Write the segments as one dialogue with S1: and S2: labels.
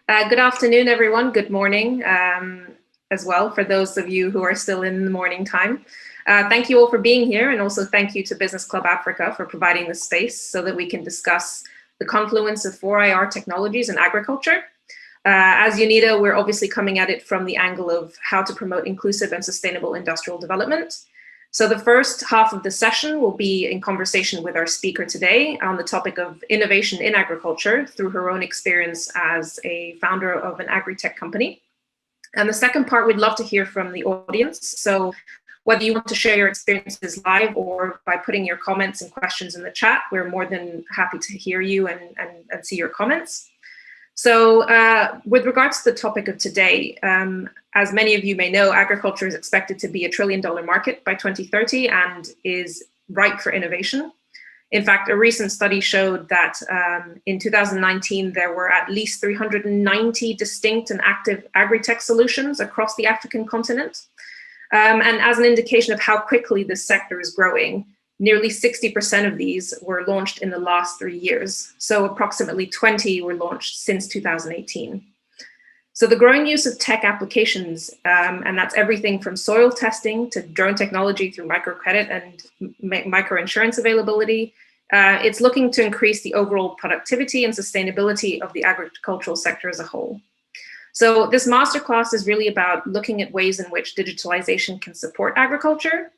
S1: Good afternoon, everyone. Good morning as well for those of you who are still in the morning time. Thank you all for being here, and also thank you to Business Club Africa for providing the space so that we can discuss the confluence of 4IR technologies in agriculture. As UNITA, we're obviously coming at it from the angle of how to promote inclusive and sustainable industrial development. So the first half of the session will be in conversation with our speaker today on the topic of innovation in agriculture through her own experience as a founder of an agri-tech company. And the second part, we'd love to hear from the audience. So whether you want to share your experiences live or by putting your comments and questions in the chat, we're more than happy to hear you and see your comments. So with regards to the topic of today, as many of you may know, agriculture is expected to be a $1 trillion market by 2030 and is ripe for innovation. In fact, a recent study showed that in 2019, there were at least 390 distinct and active agri-tech solutions across the African continent. And as an indication of how quickly this sector is growing, nearly 60% of these were launched in the last 3 years. So approximately 20 were launched since 2018. So the growing use of tech applications, and that's everything from soil testing to drone technology through microcredit and microinsurance availability, it's looking to increase the overall productivity and sustainability of the agricultural sector as a whole. So this masterclass is really about looking at ways in which digitalization can support agriculture,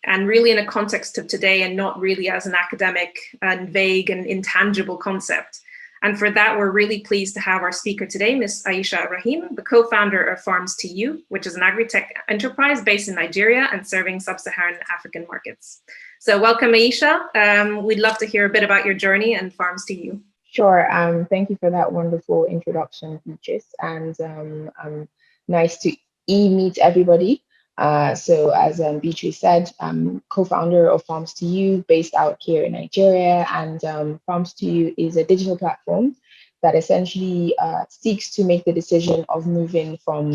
S1: and really in a context of today and not really as an academic and vague and intangible concept. And for that, we're really pleased to have our speaker today, Ms. Aisha Rahim, the co-founder of Farms to You, which is an agri-tech enterprise based in Nigeria and serving sub-Saharan African markets. So welcome, Aisha. We'd love to hear a bit about your journey and Farms to You.
S2: Sure. Thank you for that wonderful introduction, Beatrice. And nice to meet everybody. So as Beatrice said, I'm co-founder of Farms to You based out here in Nigeria. And Farms to You is a digital platform that essentially seeks to make the decision of moving from,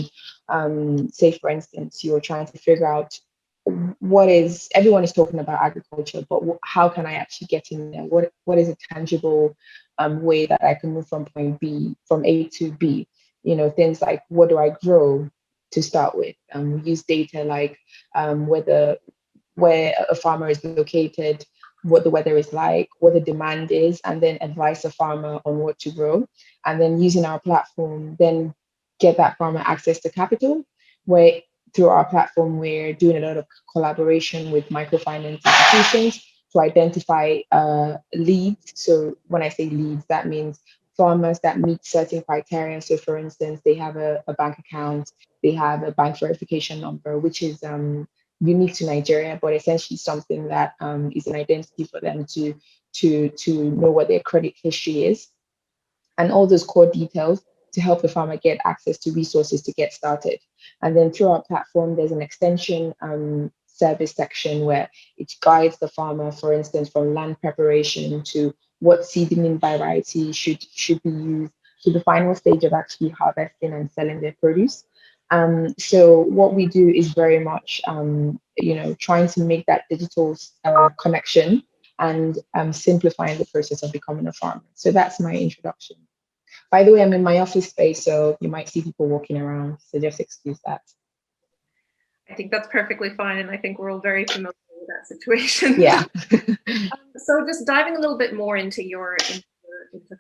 S2: say, for instance, you're trying to figure out everyone is talking about agriculture, but how can I actually get in there? What is a tangible way that I can move from point B, from A to B? You know, things like, what do I grow to start with? We use data like where a farmer is located, what the weather is like, what the demand is, and then advise a farmer on what to grow. And then using our platform, then get that farmer access to capital, where through our platform, we're doing a lot of collaboration with microfinance institutions to identify leads. So when I say leads, that means farmers that meet certain criteria. So for instance, they have a bank account, they have a bank verification number, which is unique to Nigeria, but essentially something that is an identity for them to know what their credit history is, and all those core details to help the farmer get access to resources to get started. And then through our platform, there's an extension service section where it guides the farmer, for instance, from land preparation to what seedling variety should be used to the final stage of actually harvesting and selling their produce. So what we do is very much, trying to make that digital connection and simplifying the process of becoming a farmer. So that's my introduction. By the way, I'm in my office space, so you might see people walking around, so just excuse that.
S1: I think that's perfectly fine, and I think we're all very familiar with that situation.
S2: Yeah.
S1: So just diving a little bit more into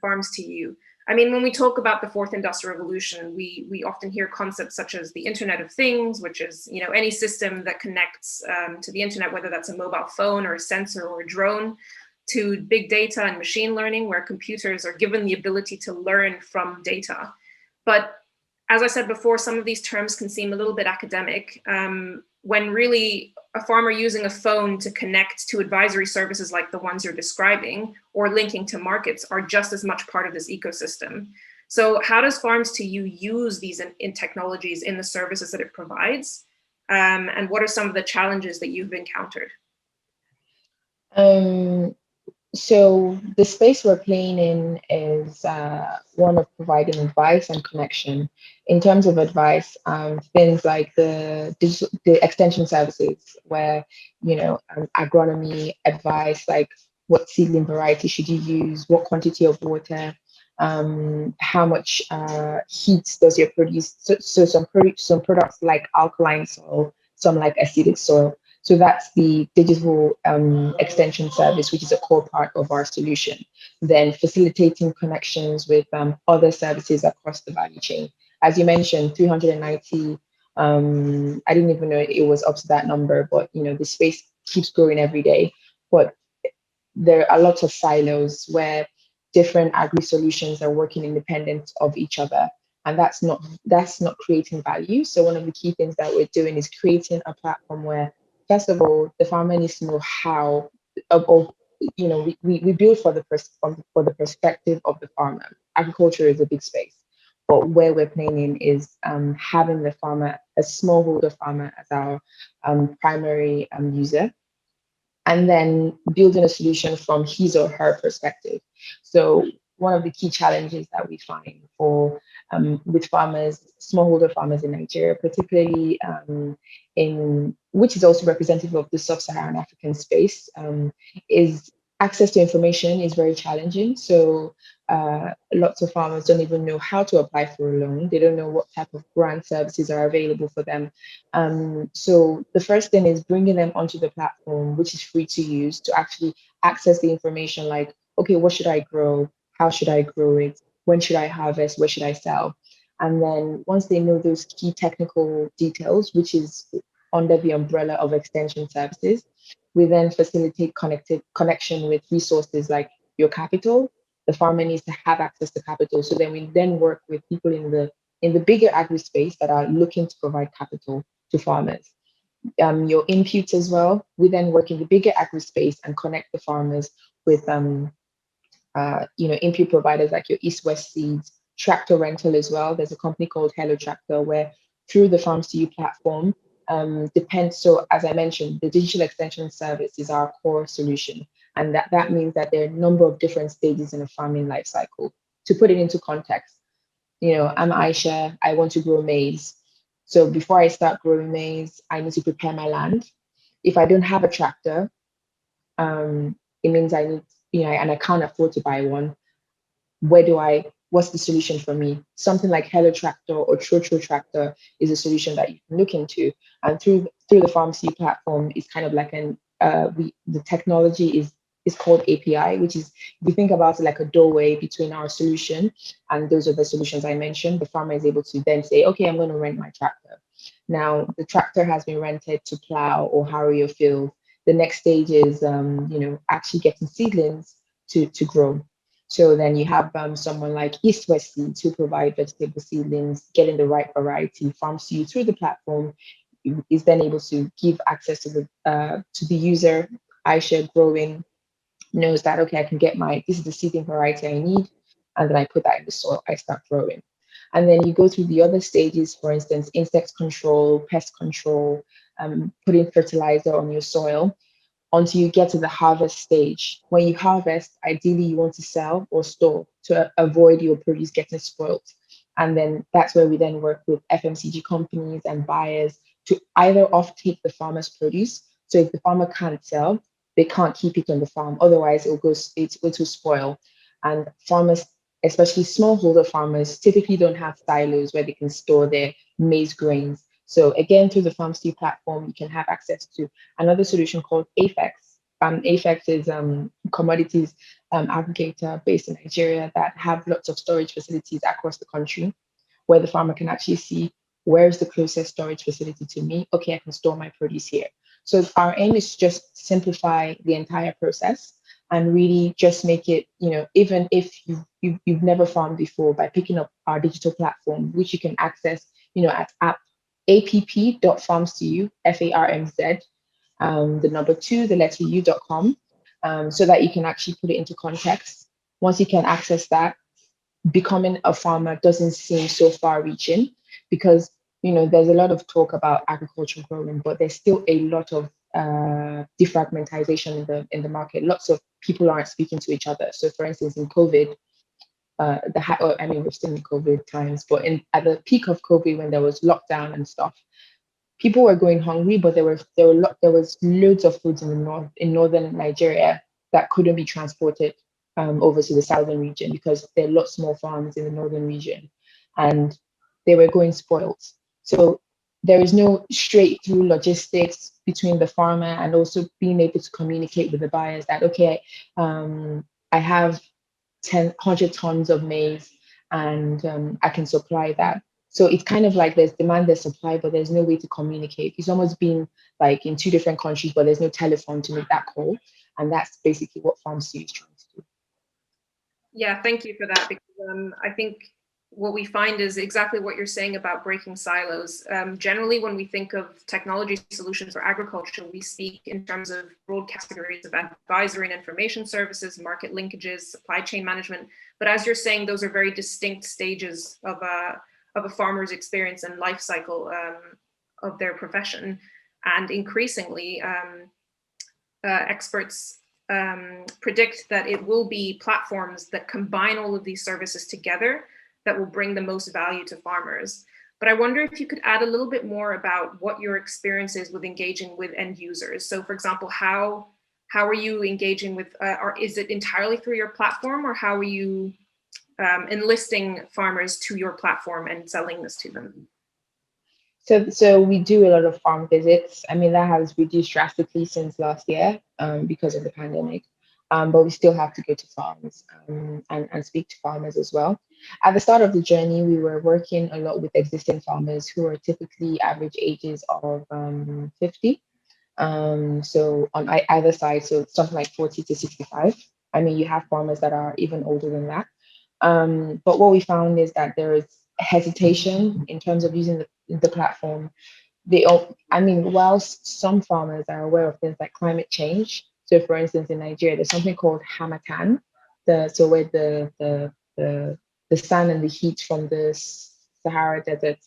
S1: Farms to You. I mean, when we talk about the fourth industrial revolution, we often hear concepts such as the Internet of Things, which is any system that connects to the internet, whether that's a mobile phone or a sensor or a drone, to big data and machine learning, where computers are given the ability to learn from data. But as I said before, some of these terms can seem a little bit academic, when really a farmer using a phone to connect to advisory services like the ones you're describing or linking to markets are just as much part of this ecosystem. So how does Farms to You use these in technologies in the services that it provides? And what are some of the challenges that you've encountered?
S2: So the space we're playing in is one of providing advice and connection. In terms of advice, things like the extension services, where agronomy advice, like what seedling variety should you use, what quantity of water, how much heat does your produce. So some products like alkaline soil, some like acidic soil. So that's the digital extension service, which is a core part of our solution. Then facilitating connections with other services across the value chain. As you mentioned, 390. I didn't even know it was up to that number, but the space keeps growing every day. But there are lots of silos where different agri solutions are working independent of each other, and that's not creating value. So one of the key things that we're doing is creating a platform where, first of all, the farmer needs to know how, of we build for for the perspective of the farmer. Agriculture is a big space, but where we're playing in is having the farmer, a smallholder farmer, as our primary user, and then building a solution from his or her perspective. So one of the key challenges that we find for with farmers, smallholder farmers in Nigeria, particularly in which is also representative of the sub-Saharan African space, is access to information is very challenging. So lots of farmers don't even know how to apply for a loan. They don't know what type of grant services are available for them. So the first thing is bringing them onto the platform, which is free to use, to actually access the information like, okay, what should I grow? How should I grow it? When should I harvest? Where should I sell? And then once they know those key technical details, which is under the umbrella of extension services, we then facilitate connected connection with resources like your capital. The farmer needs to have access to capital. So then we then work with people in the bigger agri space that are looking to provide capital to farmers. Your inputs as well. We then work in the bigger agri space and connect the farmers with input providers like your East West Seeds, tractor rental as well. There's a company called Hello Tractor where through the Farms to You platform, depends. So as I mentioned, the digital extension service is our core solution. And that means that there are a number of different stages in a farming life cycle. To put it into context, I'm Aisha, I want to grow maize. So before I start growing maize, I need to prepare my land. If I don't have a tractor, it means I need, and I can't afford to buy one. What's the solution for me? Something like Hello Tractor or Trotro Tractor is a solution that you can look into. And through the Pharmacy platform, it's kind of like the technology is called API, which is, if you think about it, like a doorway between our solution and those are the solutions I mentioned. The farmer is able to then say, okay, I'm going to rent my tractor. Now the tractor has been rented to plow or harrow your field. The next stage is, actually getting seedlings to grow. So then you have someone like East West Seeds who provide vegetable seedlings, getting the right variety, farms to you through the platform, is then able to give access to the user. Aisha growing knows that, okay, I can get this is the seeding variety I need, and then I put that in the soil, I start growing. And then you go through the other stages, for instance, insect control, pest control, putting fertilizer on your soil, until you get to the harvest stage. When you harvest, ideally you want to sell or store to avoid your produce getting spoiled. And then that's where we then work with FMCG companies and buyers to either offtake the farmer's produce. So if the farmer can't sell, they can't keep it on the farm. Otherwise, it will spoil. And farmers, especially smallholder farmers, typically don't have silos where they can store their maize grains. So again, through the FarmSteve platform, you can have access to another solution called Afex. Afex is commodities aggregator based in Nigeria that have lots of storage facilities across the country where the farmer can actually see where's the closest storage facility to me. Okay, I can store my produce here. So our aim is to just simplify the entire process and really just make it, even if you've never farmed before, by picking up our digital platform, which you can access, at app.farms2u, FARMZ, the number two, the letter u.com, so that you can actually put it into context. Once you can access that, becoming a farmer doesn't seem so far reaching because there's a lot of talk about agriculture growing, but there's still a lot of defragmentization in the market. Lots of people aren't speaking to each other. So for instance, in COVID, we're still in COVID times, but at the peak of COVID, when there was lockdown and stuff, people were going hungry, but there was loads of foods in northern Nigeria that couldn't be transported. over to the southern region because there are lots more farms in the northern region, and they were going spoiled. So there is no straight through logistics between the farmer and also being able to communicate with the buyers that, okay, I have 100 tons of maize and I can supply that. So it's kind of like there's demand, there's supply, but there's no way to communicate. It's almost been like in two different countries, but there's no telephone to make that call. And that's basically what FarmC is trying to do.
S1: Yeah, thank you for that, because I think what we find is exactly what you're saying about breaking silos. Generally, when we think of technology solutions for agriculture, we speak in terms of broad categories of advisory and information services, market linkages, supply chain management. But as you're saying, those are very distinct stages of a farmer's experience and life cycle of their profession. And increasingly, experts predict that it will be platforms that combine all of these services together that will bring the most value to farmers. But I wonder if you could add a little bit more about what your experience is with engaging with end users. So for example, how are you engaging with, or is it entirely through your platform, or how are you enlisting farmers to your platform and selling this to them?
S2: So we do a lot of farm visits. I mean, that has reduced drastically since last year because of the pandemic. But we still have to go to farms and speak to farmers as well. At the start of the journey, we were working a lot with existing farmers who are typically average ages of 50. So on either side, so something like 40 to 65. I mean, you have farmers that are even older than that. But what we found is that there is hesitation in terms of using the platform. I mean, whilst some farmers are aware of things like climate change, so for instance, in Nigeria, there's something called Hamatan, so where the sun and the heat from the Sahara Desert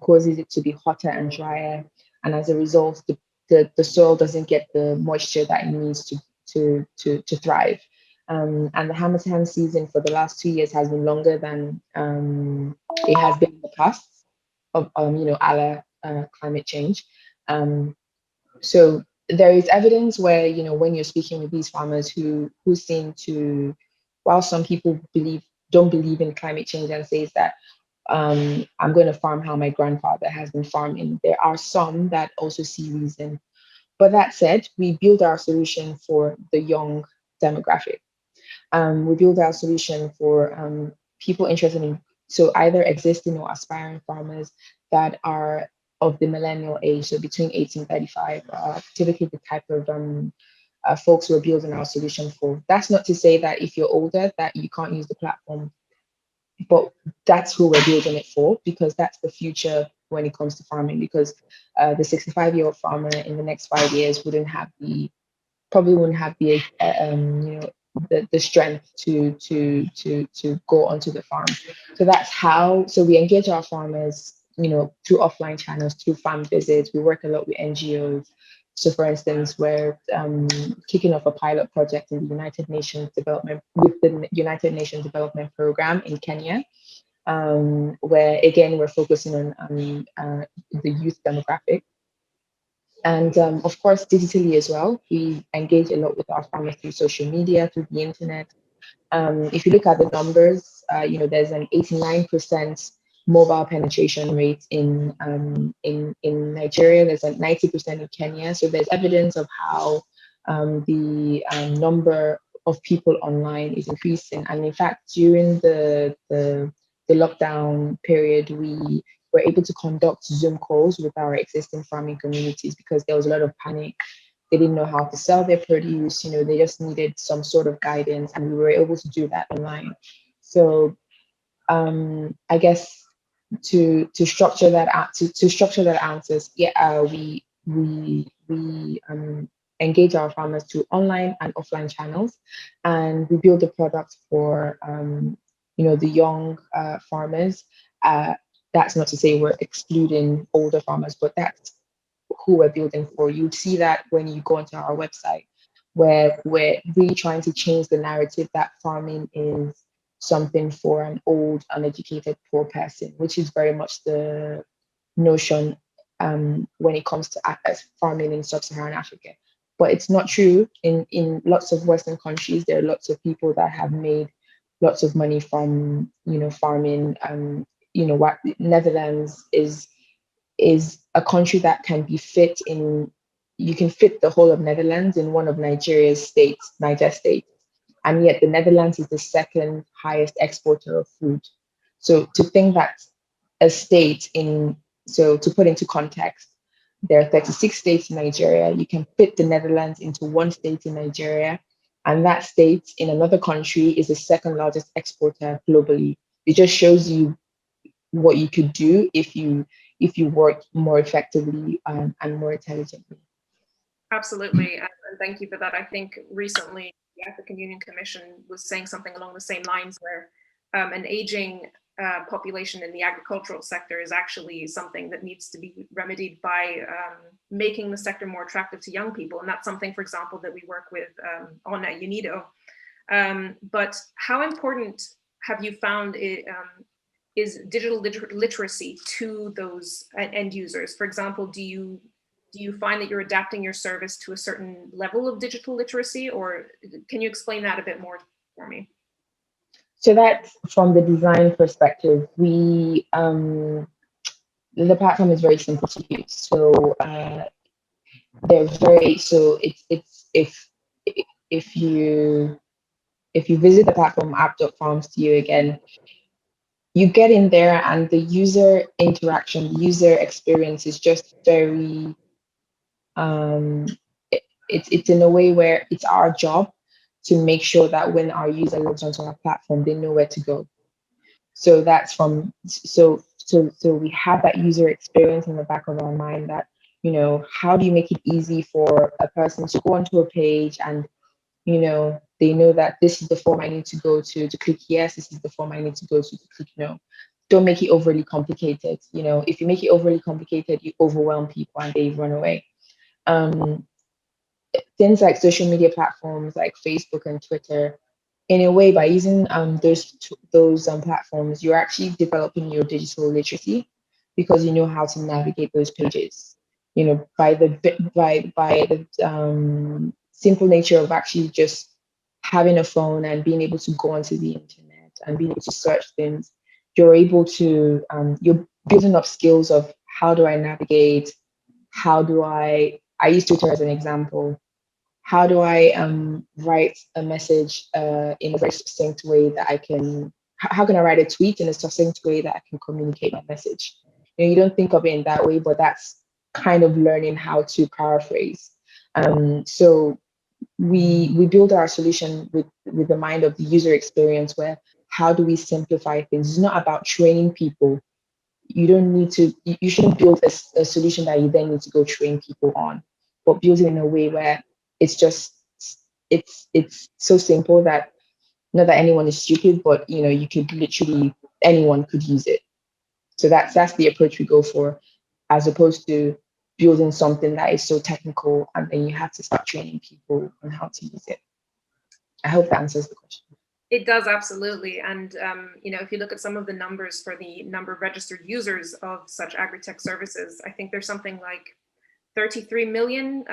S2: causes it to be hotter and drier, and as a result, the soil doesn't get the moisture that it needs to thrive. And the Hamatan season for the last 2 years has been longer than it has been in the past of other climate change. So there is evidence where when you're speaking with these farmers who seem to, while some people don't believe in climate change and says that I'm going to farm how my grandfather has been farming, there are some that also see reason. But that said, we build our solution for the young demographic. We build our solution for people interested in, so either existing or aspiring farmers that are of the millennial age, so between 18 and 35, typically the type of folks we're building our solution for. That's not to say that if you're older that you can't use the platform, but that's who we're building it for, because that's the future when it comes to farming, because the 65-year-old farmer in the next 5 years probably wouldn't have the strength to go onto the farm. So that's how. So we engage our farmers, through offline channels, through farm visits. We work a lot with NGOs. So, for instance, we're kicking off a pilot project in the United Nations Development Program in Kenya, where again we're focusing on the youth demographic. And of course, digitally as well, we engage a lot with our farmers through social media, through the internet. If you look at the numbers, there's an 89% mobile penetration rate in Nigeria. There's a 90% in Kenya. So there's evidence of how the number of people online is increasing. And in fact, during the lockdown period, we were able to conduct Zoom calls with our existing farming communities because there was a lot of panic. They didn't know how to sell their produce. They just needed some sort of guidance, and we were able to do that online. So I guess to structure that out, to structure that answers, we engage our farmers through online and offline channels, and we build a product for the young farmers. That's not to say we're excluding older farmers, but that's who we're building for. You'd see that when you go onto our website, where we're really trying to change the narrative that farming is something for an old, uneducated, poor person, which is very much the notion when it comes to farming in sub-Saharan Africa. But it's not true. In lots of Western countries, there are lots of people that have made lots of money from, farming. What Netherlands is a country that can be fit in. You can fit the whole of Netherlands in one of Nigeria's states, Niger State, and yet the Netherlands is the second highest exporter of food. So to think that a state in, so to put into context, there are 36 states in Nigeria. You can fit the Netherlands into one state in Nigeria, and that state in another country is the second largest exporter globally. It just shows you what you could do if you work more effectively, and more intelligently.
S1: Absolutely, and thank you for that. I think recently the African Union Commission was saying something along the same lines, where an aging population in the agricultural sector is actually something that needs to be remedied by making the sector more attractive to young people. And that's something, for example, that we work with on at UNIDO. But how important have you found it, is digital literacy to those end users? For example, do you find that you're adapting your service to a certain level of digital literacy, or can you explain that a bit more for me?
S2: So that's from the design perspective. The platform is very simple to use. So they're very so it's if you visit the platform app.farms to you again, you get in there and the user interaction, the user experience is just very um it's in a way where it's our job to make sure that when our user logs onto our platform, they know where to go. So that's from so we have that user experience in the back of our mind, that how do you make it easy for a person to go onto a page and they know that this is the form I need to go to click yes, this is the form I need to go to click no. Don't make it overly complicated. If you make it overly complicated, you overwhelm people and they run away. um, Things like social media platforms like Facebook and Twitter, in a way, by using those platforms, you're actually developing your digital literacy, because you know how to navigate those pages. By the simple nature of actually just having a phone and being able to go onto the internet and being able to search things, you're building up skills of how do I navigate, how do I use Twitter as an example. How do I write a message in a very succinct way that I can? How can I write a tweet in a succinct way that I can communicate my message? You don't think of it in that way, but that's kind of learning how to paraphrase. So we build our solution with the mind of the user experience, where how do we simplify things? It's not about training people. You don't need to. You shouldn't build a solution that you then need to go train people on, but build it in a way where it's just it's so simple that not that anyone is stupid, but you could literally, anyone could use it. So that's the approach we go for, as opposed to building something that is so technical and then you have to start training people on how to use it. I hope that answers the question.
S1: It does, absolutely. And if you look at some of the numbers for the number of registered users of such agri-tech services, I think there's something like 33 million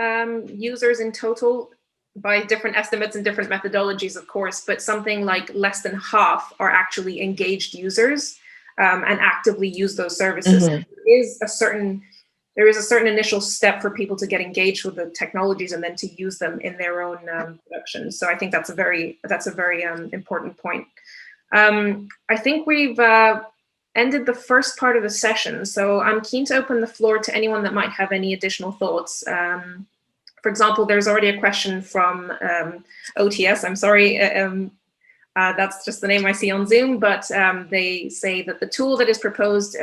S1: users in total, by different estimates and different methodologies, of course, but something like less than half are actually engaged users and actively use those services.
S2: Mm-hmm.
S1: There is a certain initial step for people to get engaged with the technologies and then to use them in their own production. So I think that's a very important point. I think we've ended the first part of the session, so I'm keen to open the floor to anyone that might have any additional thoughts. For example, there's already a question from OTS. I'm sorry, that's just the name I see on Zoom, but they say that the tool that is proposed,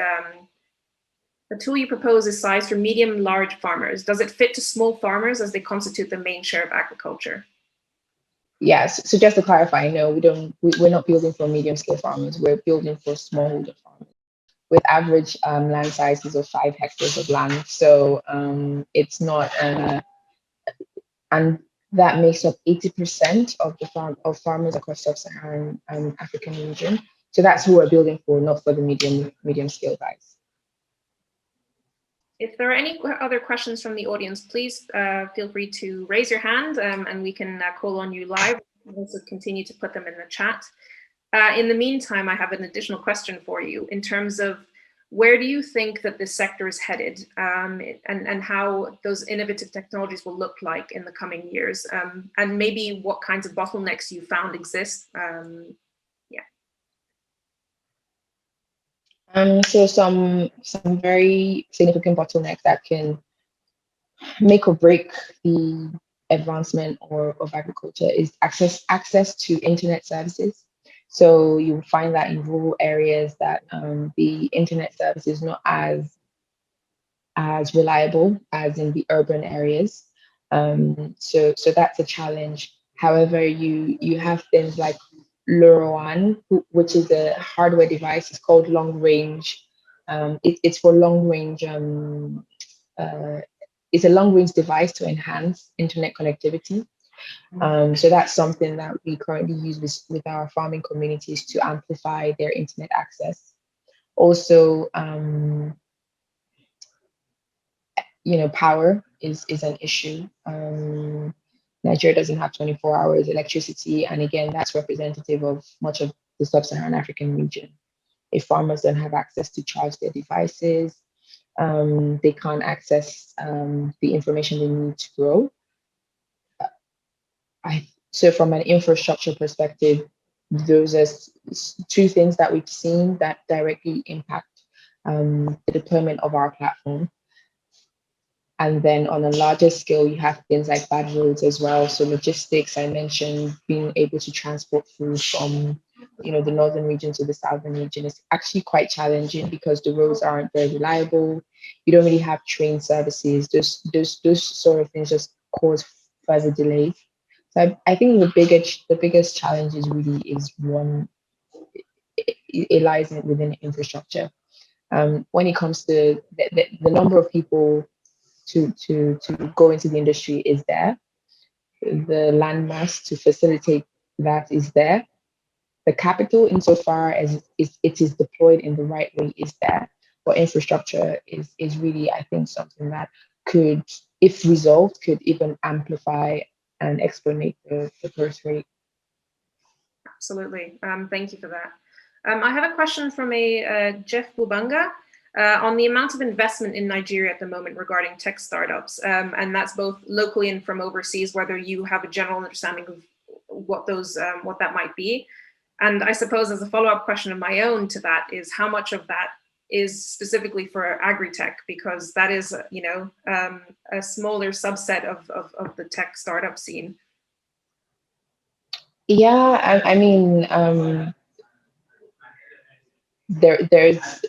S1: the tool you propose is sized for medium and large farmers. Does it fit to small farmers as they constitute the main share of agriculture?
S2: Yes. So just to clarify, no, we're not building for medium scale farmers. We're building for smallholder farmers with average land sizes of 5 hectares of land. So it's not, and that makes up 80% of farmers across sub-Saharan African region. So that's who we're building for, not for the medium scale guys.
S1: If there are any other questions from the audience, please feel free to raise your hand and we can call on you live. We'll also continue to put them in the chat. In the meantime, I have an additional question for you in terms of where do you think that this sector is headed, and how those innovative technologies will look like in the coming years, and maybe what kinds of bottlenecks you found exist?
S2: So some very significant bottlenecks that can make or break the advancement of agriculture is access to internet services. So you find that in rural areas that the internet service is not as reliable as in the urban areas. So that's a challenge. However, you have things like LoRaWAN, which is a hardware device. It's called long range. It's for long range. Uh, it's a long range device to enhance internet connectivity. So that's something that we currently use with our farming communities to amplify their internet access. Also, power is an issue. Nigeria doesn't have 24 hours electricity, and again, that's representative of much of the sub-Saharan African region. If farmers don't have access to charge their devices, they can't access the information they need to grow. So from an infrastructure perspective, those are two things that we've seen that directly impact the deployment of our platform. And then on a larger scale, you have things like bad roads as well. So logistics, I mentioned being able to transport food from, the northern region to the southern region is actually quite challenging because the roads aren't very reliable. You don't really have train services. Those sort of things just cause further delays. So I think the biggest challenge is one, it lies within infrastructure. When it comes to the number of people to go into the industry is there. The landmass to facilitate that is there. The capital, insofar as it is deployed in the right way, is there. But infrastructure is really, I think, something that could, if resolved, could even amplify and explanate the growth rate.
S1: Absolutely. Thank you for that. I have a question from a Jeff Bubanga on the amount of investment in Nigeria at the moment regarding tech startups, and that's both locally and from overseas, whether you have a general understanding of what that might be. And I suppose as a follow-up question of my own to that is how much of that is specifically for agri-tech, because that is, a smaller subset of the tech startup scene.
S2: Yeah, I mean, there's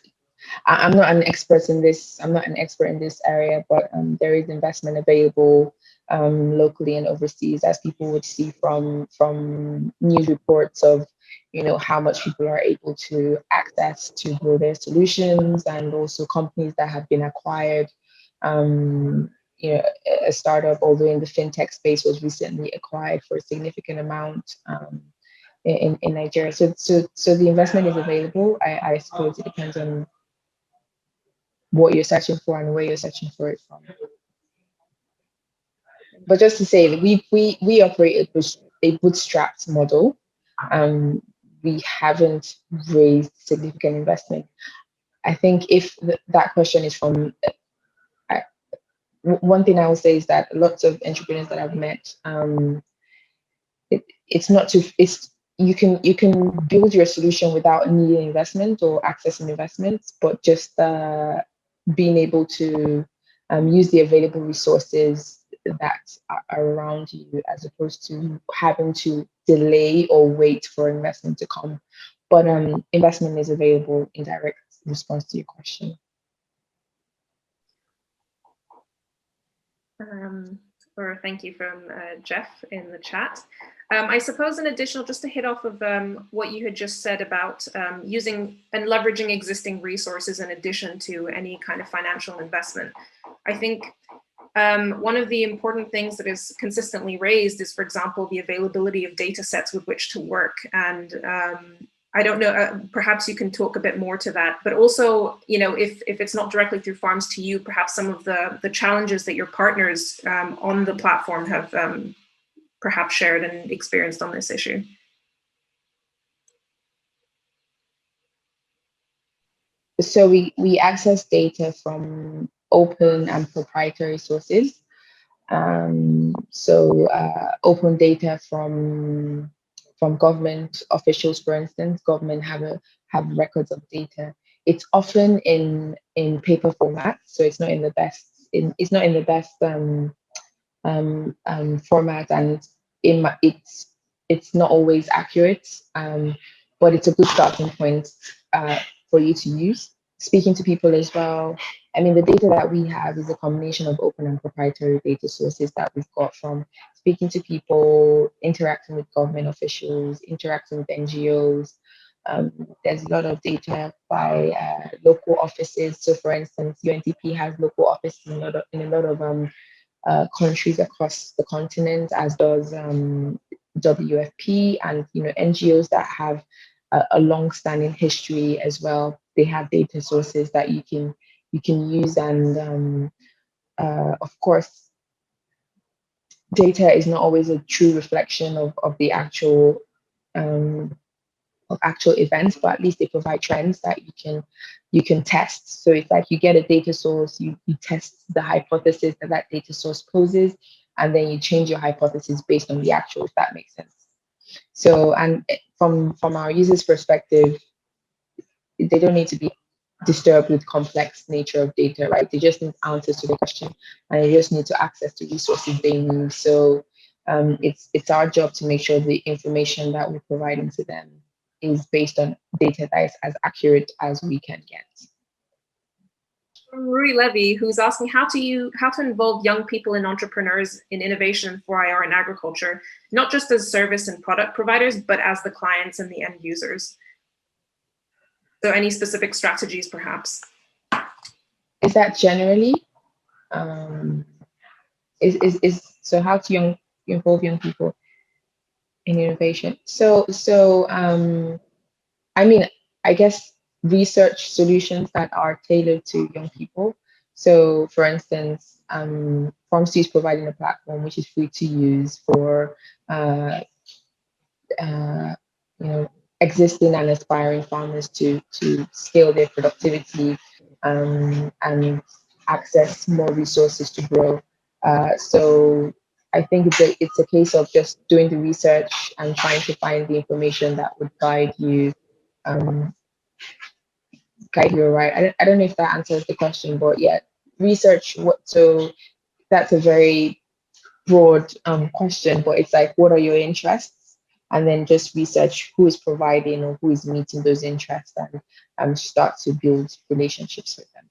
S2: I'm not an expert in this. I'm not an expert in this area, but there is investment available locally and overseas, as people would see from news reports of, how much people are able to access to grow their solutions, and also companies that have been acquired. A startup, although in the fintech space, was recently acquired for a significant amount. In Nigeria, so the investment is available. I suppose it depends on what you're searching for and where you're searching for it from. But just to say that we operate a bootstrapped model. We haven't raised significant investment. I think if that question is from, one thing I will say is that lots of entrepreneurs that I've met, you can build your solution without needing investment or accessing investments, but just being able to use the available resources that are around you, as opposed to having to delay or wait for investment to come. But investment is available, in direct response to your question.
S1: Or thank you from Jeff in the chat. I suppose an additional, just to hit off of what you had just said about using and leveraging existing resources in addition to any kind of financial investment. I think one of the important things that is consistently raised is, for example, the availability of data sets with which to work. And I don't know, perhaps you can talk a bit more to that, but also, if it's not directly through farms to you, perhaps some of the challenges that your partners on the platform have perhaps shared and experienced on this issue.
S2: So we access data from open and proprietary sources. Open data from government officials, for instance, government have records of data. It's often in paper format, so it's not in the best format, and it's not always accurate, but it's a good starting point for you to use. Speaking to people as well. I mean, the data that we have is a combination of open and proprietary data sources that we've got from speaking to people, interacting with government officials, interacting with NGOs. There's a lot of data by local offices. So, for instance, UNDP has local offices in a lot of countries across the continent, as does WFP, and NGOs that have a long-standing history as well. They have data sources that you can use, and of course, data is not always a true reflection of the actual events, but at least they provide trends that you can test. So it's like you get a data source, you test the hypothesis that data source poses, and then you change your hypothesis based on the actual, if that makes sense. So, and from our users' perspective, they don't need to be disturbed with complex nature of data, right? They just need answers to the question, and they just need to access the resources they need. So it's our job to make sure the information that we're providing to them is based on data that is as accurate as we can get.
S1: Rui Levy, who's asking how to involve young people and entrepreneurs in innovation for IR and agriculture, not just as service and product providers, but as the clients and the end users. So any specific strategies, perhaps?
S2: Is that generally? So how to involve young people in innovation? I mean, I guess research solutions that are tailored to young people. So, for instance, FarmStreet is providing a platform which is free to use for existing and aspiring farmers to scale their productivity and access more resources to grow. So I think it's a case of just doing the research and trying to find the information that would guide you right. I don't know if that answers the question, but yeah, research. So that's a very broad question, but it's like, what are your interests? And then just research who is providing or who is meeting those interests, and start to build relationships with them,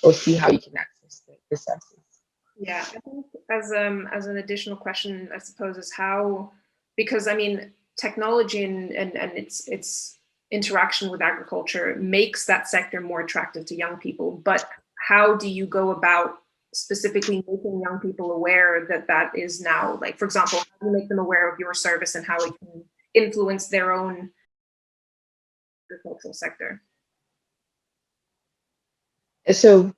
S2: or see how you can access the services.
S1: Yeah, I think as an additional question, I suppose, is how, because I mean, technology and its interaction with agriculture makes that sector more attractive to young people. But how do you go about specifically making young people aware that is now, like, for example, how do you make them aware of your service and how it can influence their own agricultural sector?
S2: So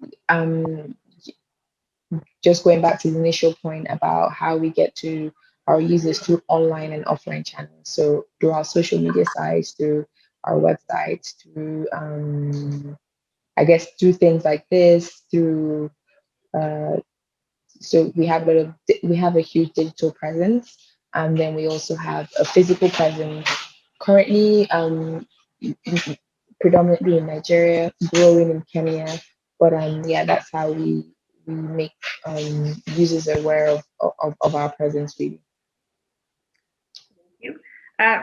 S2: just going back to the initial point about how we get to our users through online and offline channels. So through our social media sites, through our websites, through I guess through things like this, through so we have a huge digital presence, and then we also have a physical presence currently, predominantly in Nigeria, growing in Kenya. But yeah, that's how we make users aware of our presence, really.
S1: Thank you.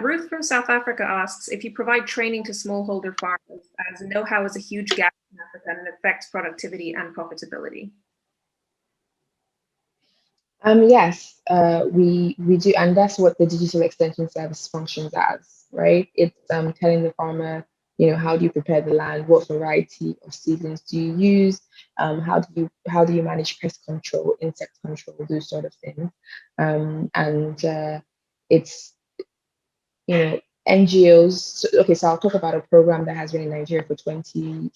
S1: Ruth from South Africa asks, if you provide training to smallholder farmers, as know-how is a huge gap in Africa and it affects productivity and profitability.
S2: Yes, we do, and that's what the digital extension service functions as, right? It's telling the farmer, how do you prepare the land, what variety of seedlings do you use, how do you manage pest control, insect control, those sort of things, and it's NGOs. So I'll talk about a program that has been in Nigeria for 20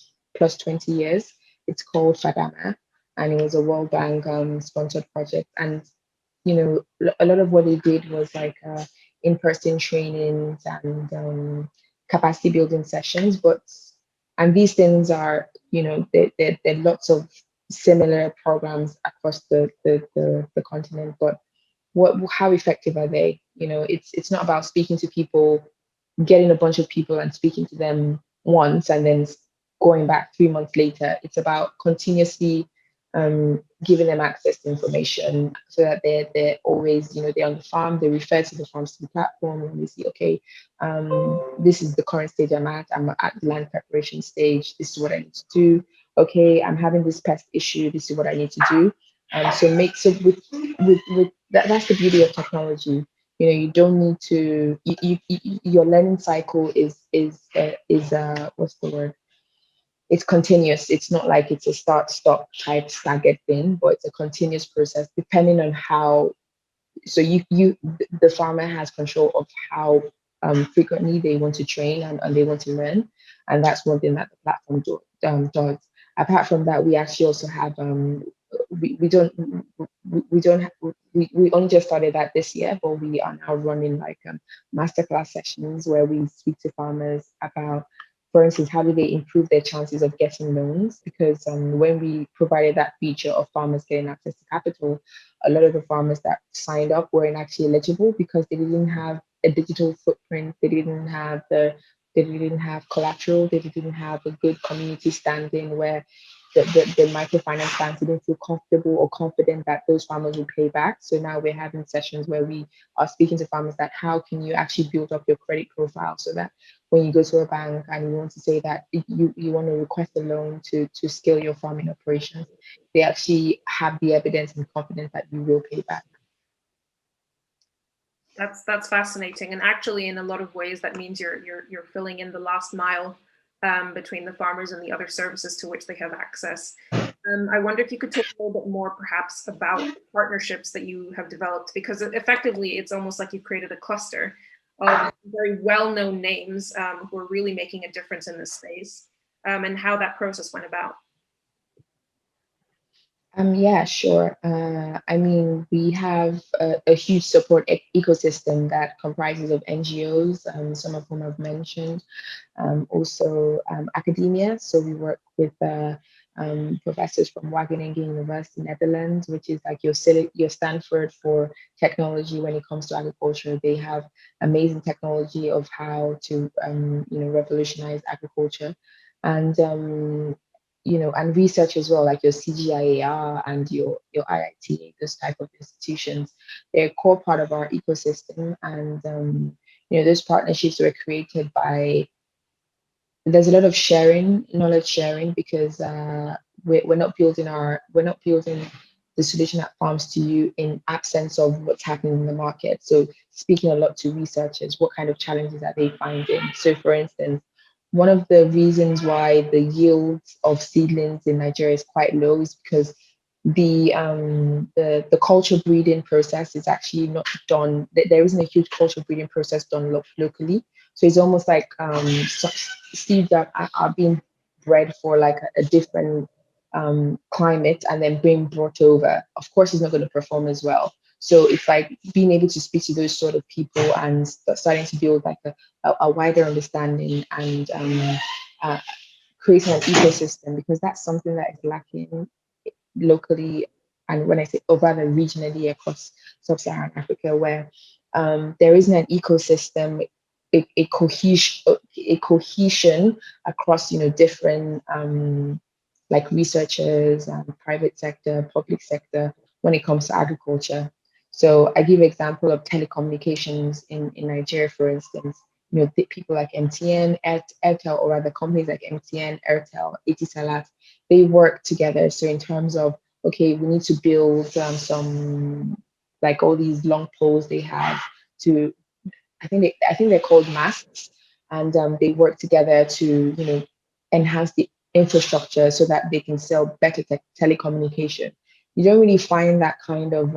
S2: years. It's called Fadama, and it was a World Bank sponsored project. And a lot of what they did was like in-person trainings and capacity building sessions. And these things are, there are lots of similar programs across the continent, but how effective are they? It's not about speaking to people, getting a bunch of people and speaking to them once and then going back 3 months later. It's about continuously giving them access to information so that they're always, they're on the farm, they refer to the farms to the platform, and they see, okay, this is the current stage I'm at the land preparation stage, this is what I need to do. Okay, I'm having this pest issue, this is what I need to do. So with that's the beauty of technology. You don't need to, your learning cycle is what's the word, it's continuous. It's not like it's a start stop type staggered thing, but it's a continuous process depending on how. So the farmer has control of how frequently they want to train and they want to learn, and that's one thing that the platform does. Apart from that, we actually also have we don't have, we only just started that this year, but we are now running like masterclass sessions where we speak to farmers about, for instance, how do they improve their chances of getting loans? Because when we provided that feature of farmers getting access to capital, a lot of the farmers that signed up weren't actually eligible because they didn't have a digital footprint, they didn't have collateral, they didn't have a good community standing where the microfinance banks didn't feel comfortable or confident that those farmers would pay back. So now we're having sessions where we are speaking to farmers that how can you actually build up your credit profile so that when you go to a bank and you want to say that you want to request a loan to scale your farming operations, they actually have the evidence and confidence that you will pay back.
S1: That's fascinating, and actually, in a lot of ways, that means you're filling in the last mile between the farmers and the other services to which they have access. I wonder if you could talk a little bit more, perhaps, about the partnerships that you have developed, because effectively, it's almost like you've created a cluster of very well-known names who are really making a difference in this space, and how that process went about.
S2: Yeah, sure. I mean, we have a huge support ecosystem that comprises of NGOs, some of whom I've mentioned, also academia. So we work with professors from Wageningen University, Netherlands, which is like your Stanford for technology when it comes to agriculture. They have amazing technology of how to revolutionize agriculture, and and research as well, like your CGIAR and your IITA, those type of institutions. They're a core part of our ecosystem, and those partnerships were created by. There's a lot of sharing, knowledge sharing, because we're not building the solution at farms to you in absence of what's happening in the market. So speaking a lot to researchers, what kind of challenges are they finding? So for instance, one of the reasons why the yields of seedlings in Nigeria is quite low is because the culture breeding process is actually not done. There isn't a huge culture breeding process done locally. So it's almost like seeds are being bred for like a different climate and then being brought over. Of course, it's not going to perform as well. So it's like being able to speak to those sort of people and starting to build like a wider understanding and creating an ecosystem, because that's something that is lacking locally, and when I say, or rather regionally across sub-Saharan Africa, where there isn't an ecosystem, a cohesion across different like researchers and private sector, public sector when it comes to agriculture. So I give an example of telecommunications in Nigeria, for instance. The people like MTN, Airtel, or rather companies like MTN, Airtel, Etisalat, they work together. So in terms of, okay, we need to build some, like all these long poles they have to, I think they're called masts, and they work together to enhance the infrastructure so that they can sell better telecommunication. You don't really find that kind of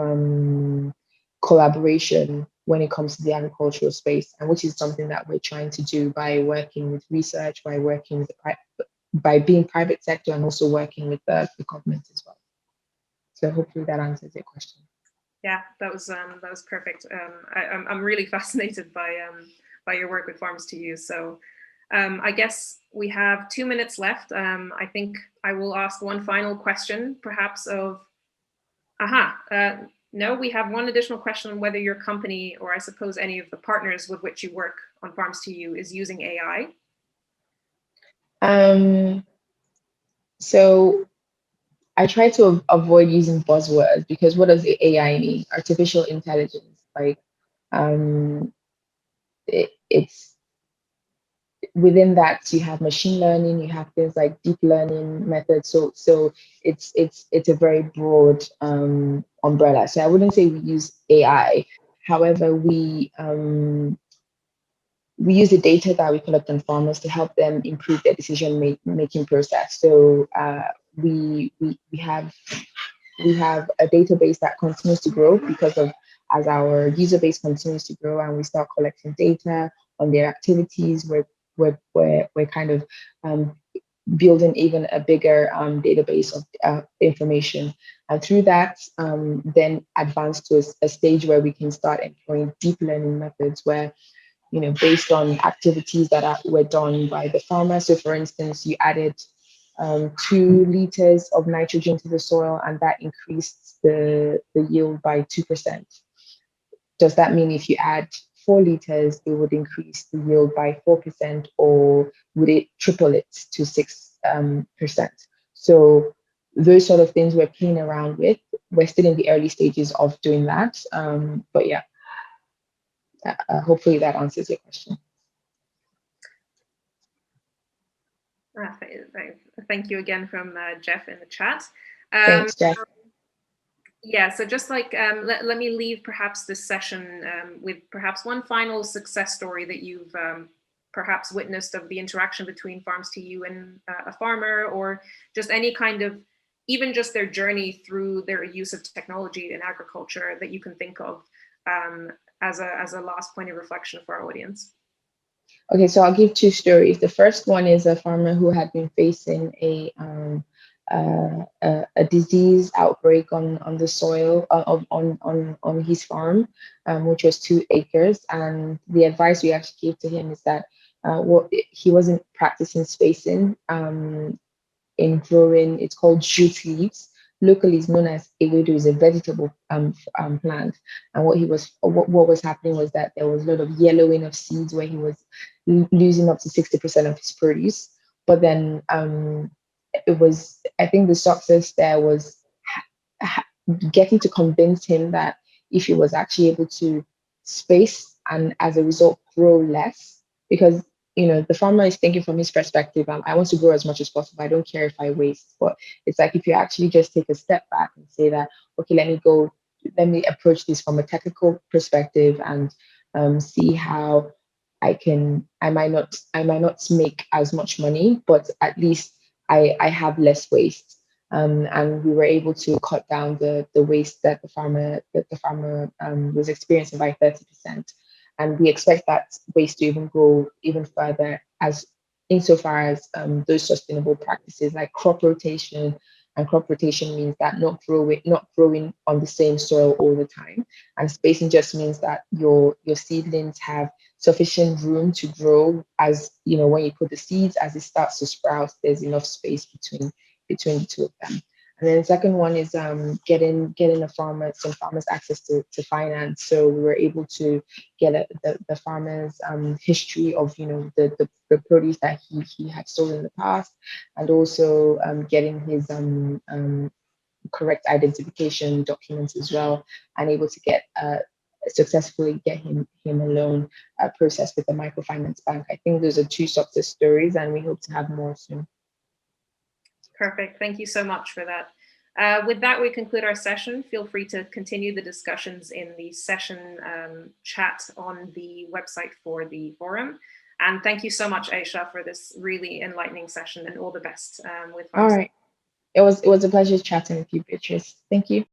S2: collaboration when it comes to the agricultural space, and which is something that we're trying to do by working with research, by working with by being private sector, and also working with the government as well. So hopefully that answers your question.
S1: Yeah, that was perfect. I'm really fascinated by your work with Farms to Use. So I guess we have 2 minutes left. I think I will ask one final question, perhaps of, no, we have one additional question on whether your company, or I suppose any of the partners with which you work on Farms to You, is using AI.
S2: So I try to avoid using buzzwords, because what does the AI mean? Artificial intelligence, like it's within that you have machine learning, you have things like deep learning methods. So it's a very broad umbrella. So I wouldn't say we use AI. However, we use the data that we collect on farmers to help them improve their decision making process. So we have a database that continues to grow because of, as our user base continues to grow and we start collecting data on their activities, we're kind of building even a bigger database of information. And through that, then advance to a stage where we can start employing deep learning methods where, based on activities that were done by the farmer. So for instance, you added 2 liters of nitrogen to the soil, and that increased the yield by 2%. Does that mean if you add 4 liters, it would increase the yield by 4%, or would it triple it to 6%? So those sort of things we're playing around with. We're still in the early stages of doing that. But yeah, hopefully that answers your question.
S1: Thank you again from Jeff in the chat.
S2: Thanks, Jeff.
S1: Yeah, so just like, let me leave perhaps this session with perhaps one final success story that you've perhaps witnessed of the interaction between Farms to You and a farmer, or just any kind of, even just their journey through their use of technology in agriculture that you can think of as a last point of reflection for our audience.
S2: Okay, so I'll give 2 stories. The first one is a farmer who had been facing a disease outbreak on the soil on his farm, which was 2 acres. And the advice we actually gave to him is that he wasn't practicing spacing in growing. It's called jute leaves. Locally, it's known as ewedu, is a vegetable plant. And what was happening was that there was a lot of yellowing of seeds, where he was losing up to 60% of his produce. But then I think the success there was getting to convince him that if he was actually able to space and as a result grow less, because the farmer is thinking from his perspective, I want to grow as much as possible. I don't care if I waste. But it's like, if you actually just take a step back and say that, okay, let me approach this from a technical perspective and see how I might not make as much money, but at least I have less waste. And we were able to cut down the waste that the farmer was experiencing by 30%. And we expect that waste to even grow even further, as insofar as those sustainable practices like crop rotation. And crop rotation means that not growing on the same soil all the time. And spacing just means that your seedlings have sufficient room to grow, as when you put the seeds, as it starts to sprout, there's enough space between the 2 of them. And then the second one is getting some farmers access to finance. So we were able to get the farmers history of the produce that he had sold in the past, and also getting his correct identification documents as well, and able to successfully get him a loan process with the microfinance bank. I think those are 2 success stories, and we hope to have more soon.
S1: Perfect. Thank you so much for that. With that, we conclude our session. Feel free to continue the discussions in the session chat on the website for the forum. And thank you so much, Aisha, for this really enlightening session, and all the best with Farms.
S2: All right. It was a pleasure chatting with you, Beatrice. Thank you.